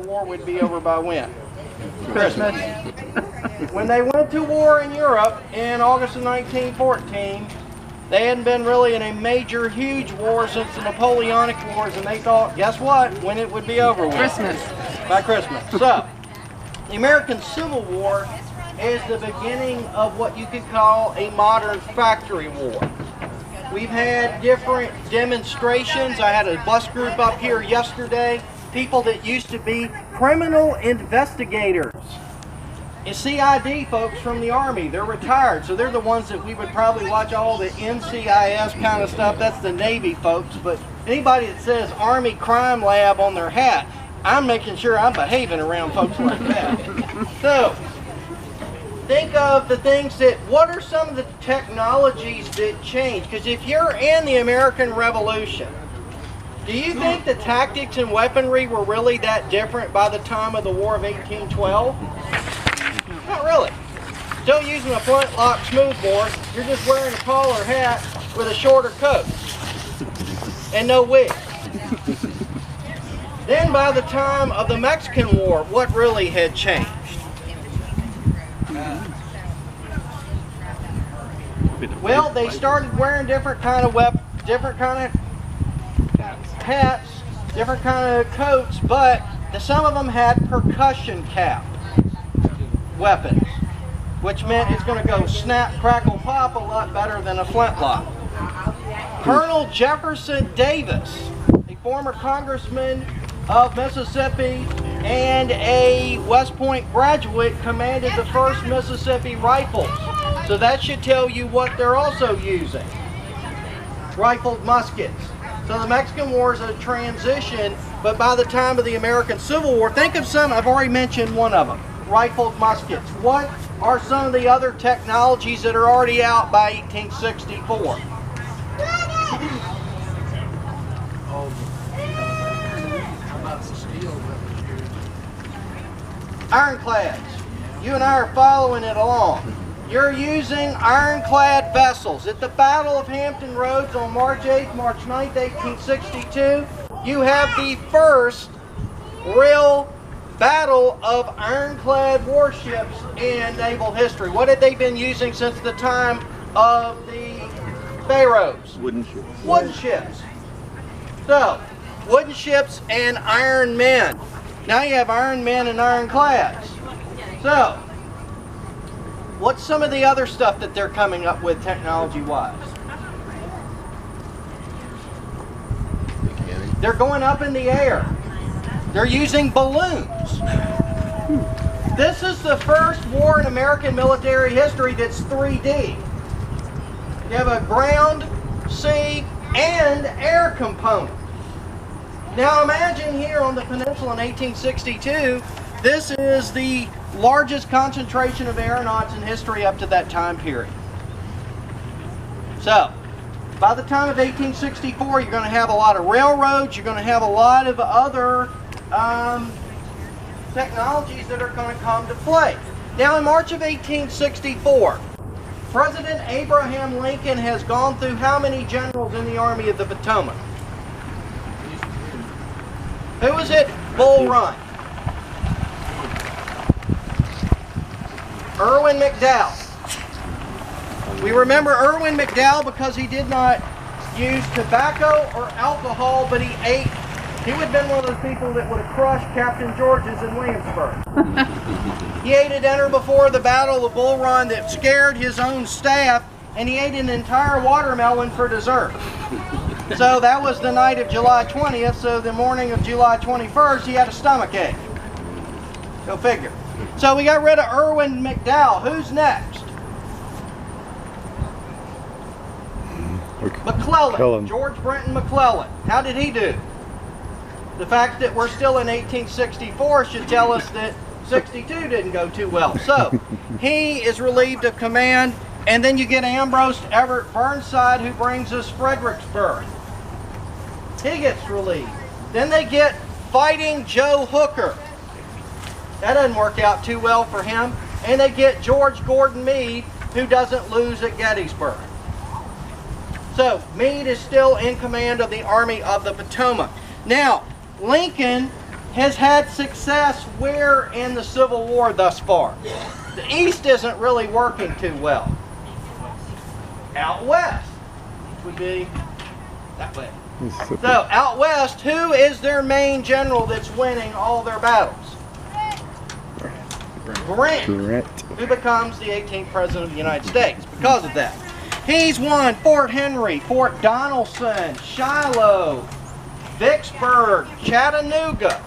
war would be over by when? Christmas. When they went to war in Europe in August of 1914, they hadn't been really in a major, huge war since the Napoleonic Wars, and they thought, guess what, when it would be over with? Christmas. By Christmas. So, the American Civil War is the beginning of what you could call a modern factory war. We've had different demonstrations. I had a bus group up here yesterday, people that used to be criminal investigators. And CID folks from the Army, they're retired, so they're the ones that we would probably watch all the NCIS kind of stuff. That's the Navy folks, but anybody that says Army Crime Lab on their hat, I'm making sure I'm behaving around folks like that. So, think of the things that, what are some of the technologies that change? Because if you're in the American Revolution, do you think the tactics and weaponry were really that different by the time of the War of 1812? Not really. Still using a flintlock smoothbore, you're just wearing a collar hat with a shorter coat and no wig. Then by the time of the Mexican War, what really had changed? Well, they started wearing different kind of hats, different kind of coats, but some of them had percussion cap weapons, which meant it's going to go snap, crackle, pop a lot better than a flintlock. Colonel Jefferson Davis, a former congressman of Mississippi and a West Point graduate, commanded the 1st Mississippi Rifles. So that should tell you what they're also using. Rifled muskets. So the Mexican War is a transition, but by the time of the American Civil War, think of some, I've already mentioned one of them, rifled muskets. What are some of the other technologies that are already out by 1864? Ironclads. You and I are following it along. You're using ironclad vessels. At the Battle of Hampton Roads on March 8th, March 9th, 1862, you have the first real battle of ironclad warships in naval history. What had they been using since the time of the Pharaohs? Wooden ships. Wooden ships. So, wooden ships and iron men. Now you have iron men and ironclads. So, what's some of the other stuff that they're coming up with technology-wise? They're going up in the air. They're using balloons. This is the first war in American military history that's 3D. You have a ground, sea, and air component. Now imagine here on the peninsula in 1862, this is the largest concentration of aeronauts in history up to that time period. So, by the time of 1864, you're going to have a lot of railroads, you're going to have a lot of other technologies that are going to come to play. Now in March of 1864, President Abraham Lincoln has gone through how many generals in the Army of the Potomac? Who was it? Bull Run. Irwin McDowell. We remember Irwin McDowell because he did not use tobacco or alcohol, but he ate. He would have been one of those people that would have crushed Captain George's in Williamsburg. He ate a dinner before the Battle of Bull Run that scared his own staff, and he ate an entire watermelon for dessert. So that was the night of July 20th, so the morning of July 21st, he had a stomach ache. Go figure. So we got rid of Irwin McDowell. Who's next? McClellan. George Brenton McClellan. How did he do? The fact that we're still in 1864 should tell us that 62 didn't go too well. So he is relieved of command, and then you get Ambrose Everett Burnside, who brings us Fredericksburg. He gets relieved. Then they get Fighting Joe Hooker. That doesn't work out too well for him. And they get George Gordon Meade, who doesn't lose at Gettysburg. So Meade is still in command of the Army of the Potomac. Now, Lincoln has had success where in the Civil War thus far? The East isn't really working too well. Out west, which would be that way. So out west, who is their main general that's winning all their battles? Grant, who becomes the 18th President of the United States because of that. He's won Fort Henry, Fort Donelson, Shiloh, Vicksburg, Chattanooga.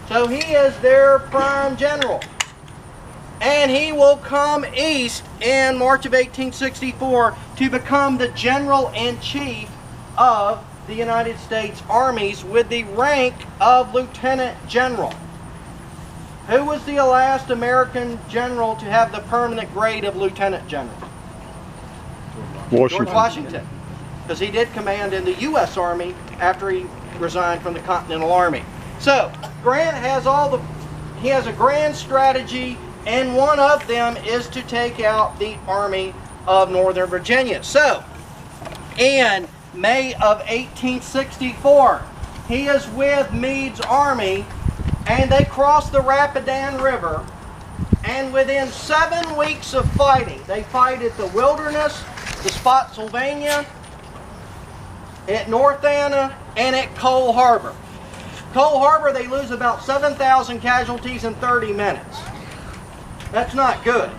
So he is their prime general. And he will come east in March of 1864 to become the General-in-Chief of the United States armies with the rank of Lieutenant General. Who was the last American general to have the permanent grade of Lieutenant General? George Washington. Because he did command in the U.S. Army after he resigned from the Continental Army. So, Grant has he has a grand strategy, and one of them is to take out the Army of Northern Virginia. So, in May of 1864, he is with Meade's army, and they cross the Rapidan River, and within 7 weeks of fighting, they fight at the Wilderness, the Spotsylvania, at North Anna, and at Cole Harbor. Cole Harbor, they lose about 7,000 casualties in 30 minutes. That's not good.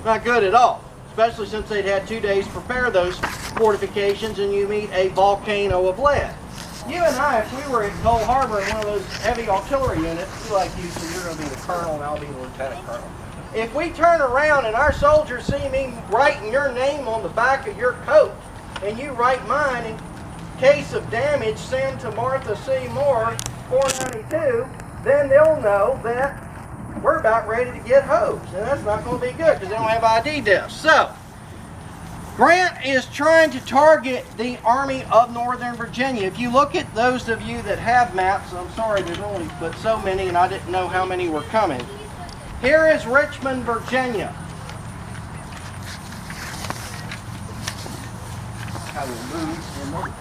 Not good at all, especially since they'd had 2 days to prepare those fortifications, and you meet a volcano of lead. You and I, if we were at Cole Harbor in one of those heavy artillery units, like you, so you're going to be the colonel and I'll be the lieutenant colonel. If we turn around and our soldiers see me writing your name on the back of your coat, and you write mine, in case of damage, send to Martha C. Moore, 492, then they'll know that we're about ready to get hosed. And that's not going to be good because they don't have ID discs. So, Grant is trying to target the Army of Northern Virginia. If you look at those of you that have maps, I'm sorry there's only but so many and I didn't know how many were coming. Here is Richmond, Virginia. I will move in there.